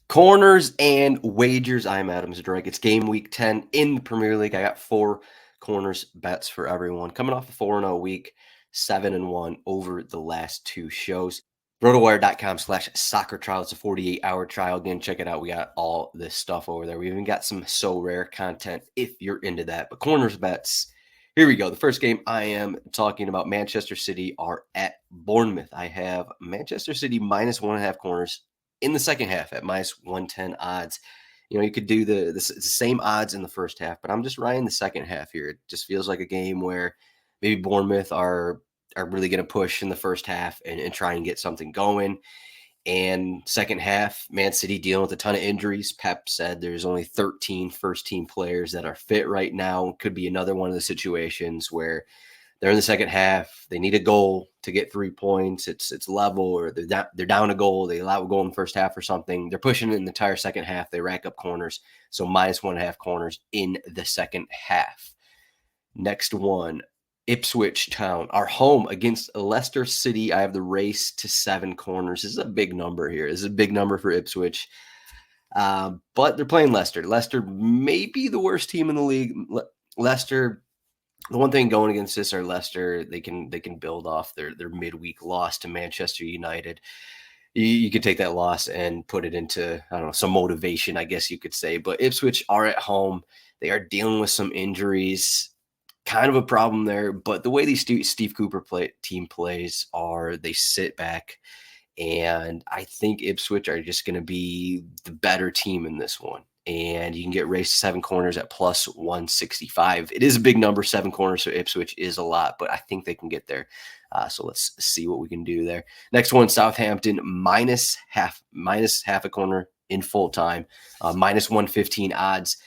Corners and wagers. I'm Adam Zdroik. It's game week 10 in the Premier League. I got 4 corners bets for everyone. Coming off a 4-0 week, 7-1 over the last 2 shows. Rotowire.com/soccer trial. It's a 48-hour trial. Again, check it out. We got all this stuff over there. We even got some so rare content if you're into that. But corners bets. Here we go. The first game I am talking about, Manchester City are at Bournemouth. I have Manchester City minus 1.5 corners in the second half at minus 110 odds. You know, you could do the same odds in the first half, but I'm just riding the second half here. It just feels like a game where maybe Bournemouth are really going to push in the first half and try and get something going. And second half, Man City dealing with a ton of injuries. Pep said there's only 13 first-team players that are fit right now. Could be another one of the situations where they're in the second half. They need a goal to get 3 points. It's level, or they're down a goal. They allow a goal in the first half or something. They're pushing it in the entire second half. They rack up corners. So minus 1.5 corners in the second half. Next one, Ipswich Town, our home against Leicester City. I have the race to 7 corners. This is a big number here. This is a big number for Ipswich. But they're playing Leicester. Leicester may be the worst team in the league. Leicester, the one thing going against this are Leicester, they can build off their midweek loss to Manchester United. You could take that loss and put it into, I don't know, some motivation, I guess you could say. But Ipswich are at home. They are dealing with some injuries. Kind of a problem there. But the way these Steve Cooper team plays are they sit back. And I think Ipswich are just going to be the better team in this one. And you can get raised to 7 corners at plus 165. It is a big number. 7 corners for Ipswich is a lot, but I think they can get there. So let's see what we can do there. Next one, Southampton minus half a corner in full time, minus 115 odds.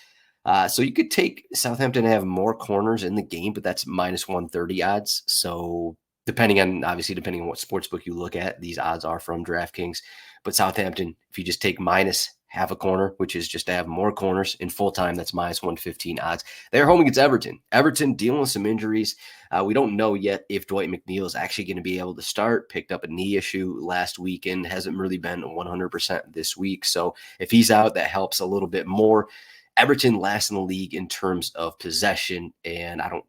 So you could take Southampton to have more corners in the game, but that's minus 130 odds. So depending on what sportsbook you look at, these odds are from DraftKings. But Southampton, if you just take minus half a corner, which is just to have more corners in full time, that's minus 115 odds. They're home against Everton. Everton dealing with some injuries. We don't know yet if Dwight McNeil is actually going to be able to start. Picked up a knee issue last weekend. Hasn't really been 100% this week. So if he's out, that helps a little bit more. Everton last in the league in terms of possession, and I don't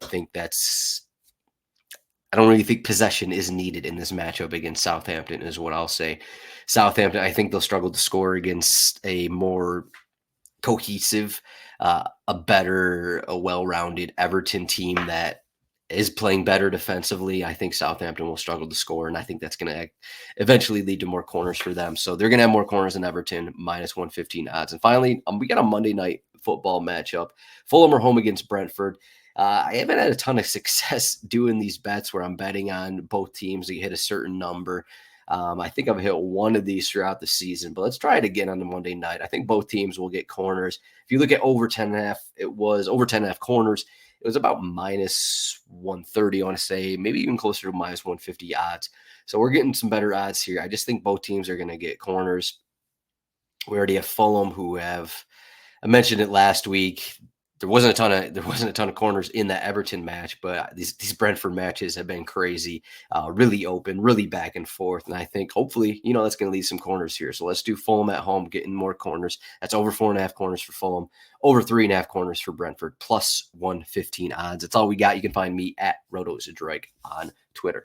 really think possession is needed in this matchup against Southampton, is what I'll say. Southampton, I think they'll struggle to score against a more cohesive, a well-rounded Everton team that is playing better defensively. I think Southampton will struggle to score, and I think that's going to eventually lead to more corners for them. So they're going to have more corners than Everton, minus 115 odds. And finally, we got a Monday night football matchup. Fulham are home against Brentford. I haven't had a ton of success doing these bets where I'm betting on both teams to hit a certain number. I think I've hit one of these throughout the season, but let's try it again on the Monday night. I think both teams will get corners. If you look at over 10.5, it was over 10.5 corners. It was about minus 130, I want to say, maybe even closer to minus 150 odds. So we're getting some better odds here. I just think both teams are going to get corners. We already have Fulham, who I mentioned it last week. There wasn't a ton of corners in that Everton match, but these Brentford matches have been crazy, really open, really back and forth. And I think hopefully, that's going to leave some corners here. So let's do Fulham at home, getting more corners. That's over 4.5 corners for Fulham, over 3.5 corners for Brentford, plus 115 odds. That's all we got. You can find me at RotoZdroik on Twitter.